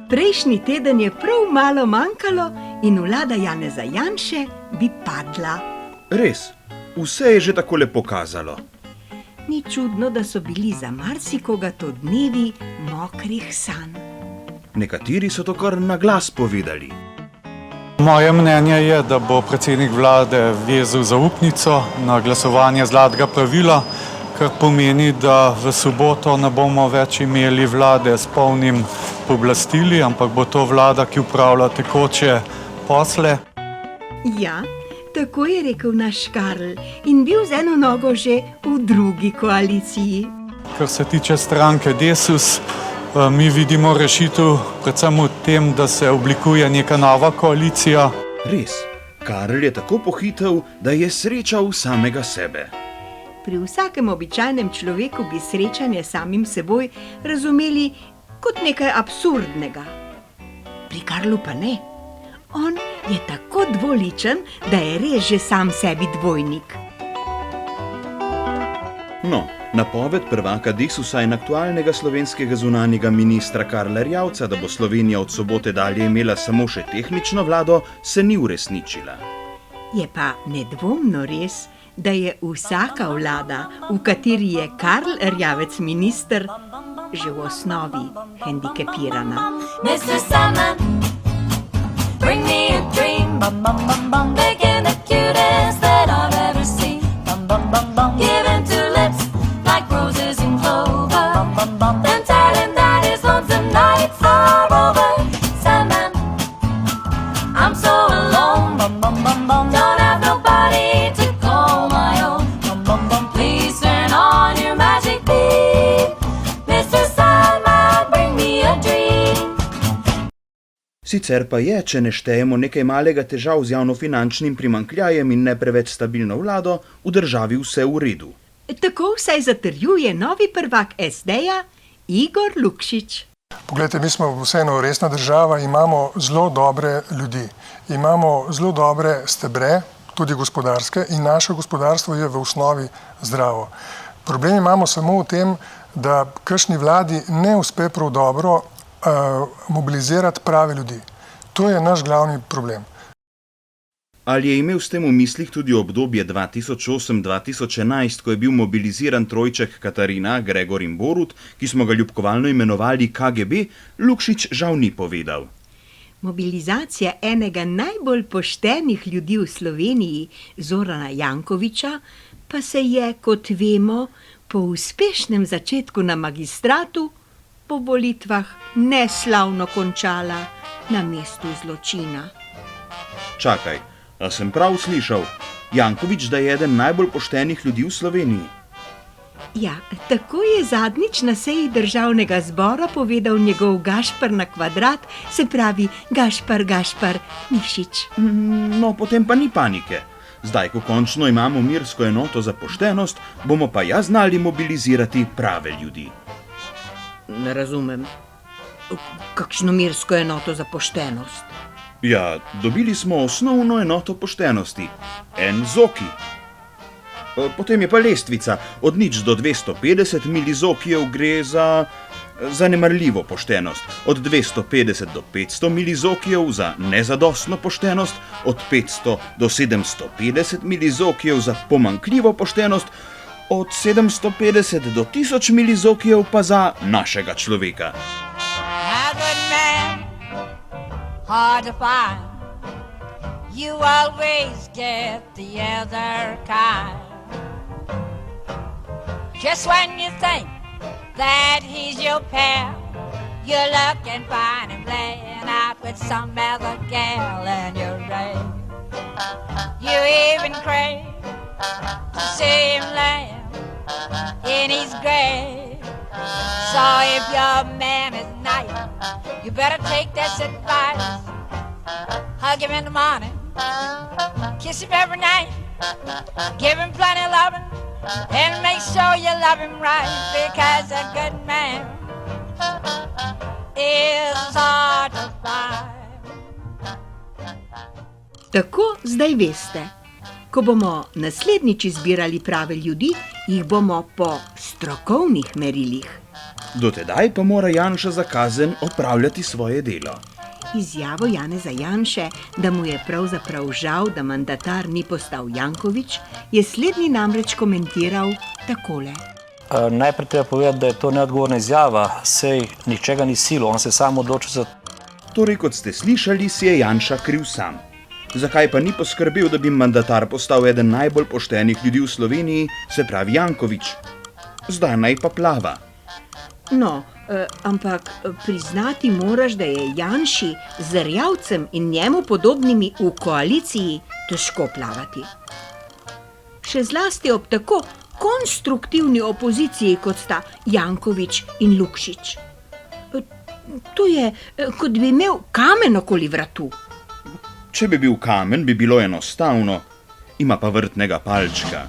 Prejšnji teden je prav malo manjkalo in vlada Janeza Janše bi padla. Res, vse je že tako lepo kazalo. Ni čudno, da so bili za marsikoga to dnevi mokrih sanj. Nekateri so to kar na glas povedali. Moje mnenje je, da bo predsednik vlade vezal zaupnico na glasovanje zlatega pravila, kar pomeni, da v soboto ne bomo več imeli vlade s polnim pooblastili, ampak bo to vlada, ki upravlja tekoče posle. Ja, tako je rekel naš Karl in bil z eno nogo že v drugi koaliciji. Kar se tiče stranke Desus, mi vidimo rešitev predvsem v tem, da se oblikuje neka nova koalicija. Res, Karl je tako pohitel, da je srečal samega sebe. Pri vsakem običajnem človeku bi srečanje samim seboj razumeli kot nekaj absurdnega. Pri Karlu pa ne. On je tako dvoličen, da je res že sam sebi dvojnik. No, napoved prvaka Desusa in aktualnega slovenskega zunanjega ministra Karla Erjavca, da bo Slovenija od sobote dalje imela samo še tehnično vlado, se ni uresničila. Je pa nedvomno res, da je vsaka vlada, v kateri je Karl Erjavec minister, že v osnovi hendikepirana. Mr. Sandman, bring me a dream, bum bum bum bum, begin the cutest that I've ever seen, bum bum bum bum, give him two lips like roses in clover, bum bum bum, then tell him that his lonesome nights are over. Sandman, I'm so alone, bum bum bum bum, don't have nobody to call my own, bum bum bum, please turn on your magic beam, Mr. Sandman, bring me a dream. Sicer pa je, če ne štejemo nekaj malega težav z javnofinančnim primanjkljajem in ne preveč stabilno vlado, v državi vse v redu. Tako vsaj zatrjuje novi prvak SD-ja Igor Lukšič. Poglejte, mi smo vseeno resna država, imamo zelo dobre ljudi, imamo zelo dobre stebre, tudi gospodarske, in naše gospodarstvo je v osnovi zdravo. Problem imamo samo v tem, da kakšni vladi ne uspe prav dobro mobilizirati prave ljudi. To je naš glavni problem. Ali je imel s tem v mislih tudi obdobje 2008-2011, ko je bil mobiliziran trojček Katarina, Gregor in Borut, ki smo ga ljubkovalno imenovali KGB, Lukšič žal ni povedal. Mobilizacija enega najbolj poštenih ljudi v Sloveniji, Zorana Jankovića, pa se je, kot vemo, po uspešnem začetku na magistratu po volitvah neslavno končala na mestu zločina. Čakaj, a sem prav slišal? Janković, da je eden najbolj poštenih ljudi v Sloveniji? Ja, tako je zadnjič na seji državnega zbora povedal njegov Gašper na kvadrat, se pravi Gašper Mišič. No, potem pa ni panike. Zdaj, ko končno imamo mirsko enoto za poštenost, bomo pa ja znali mobilizirati prave ljudi. Ne razumem. Kakšno mirsko enoto za poštenost? Ja, dobili smo osnovno enoto poštenosti. En zoki. Potem je pa lestvica. Od 0 do 250 milizokijev gre za zanemarljivo poštenost. Od 250 do 500 milizokijev za nezadostno poštenost. Od 500 do 750 milizokijev za pomanjkljivo poštenost. Od 750 do 1000 milizokijev pa za našega človeka. A good man, hard to find. You always get the other kind. Just when you think that he's your pal, you look and find him laying out with some other gal, and you're right. You even crave to see him laying in his grave. So if your man is nice, you better take this advice. Hug him in the morning, kiss him every night, give him plenty of loving, and make sure you love him right, because a good man is hard to find. Tako zdaj veste. Ko bomo naslednjič izbirali prave ljudi, jih bomo po strokovnih merilih. Dotedaj pa mora Janša za kazen opravljati svoje delo. Izjavo Janeza Janše, da mu je pravzaprav žal, da mandatar ni postal Janković, je slednji namreč komentiral takole. Najprej treba povedati, da je to neodgovorna izjava, sej ničega ni silo, on se sam odločil za... Torej, kot ste slišali, si je Janša kriv sam. Zakaj pa ni poskrbel, da bi mandatar postal eden najbolj poštenih ljudi v Sloveniji, se pravi Janković? Zdaj naj pa plava. No, ampak priznati moraš, da je Janši z Erjavcem in njemu podobnimi v koaliciji težko plavati. Še zlasti ob tako konstruktivni opoziciji, kot sta Janković in Lukšič. To je, kot bi imel kamen okoli vratu. Če bi bil kamen, bi bilo enostavno, ima pa vrtnega palčka.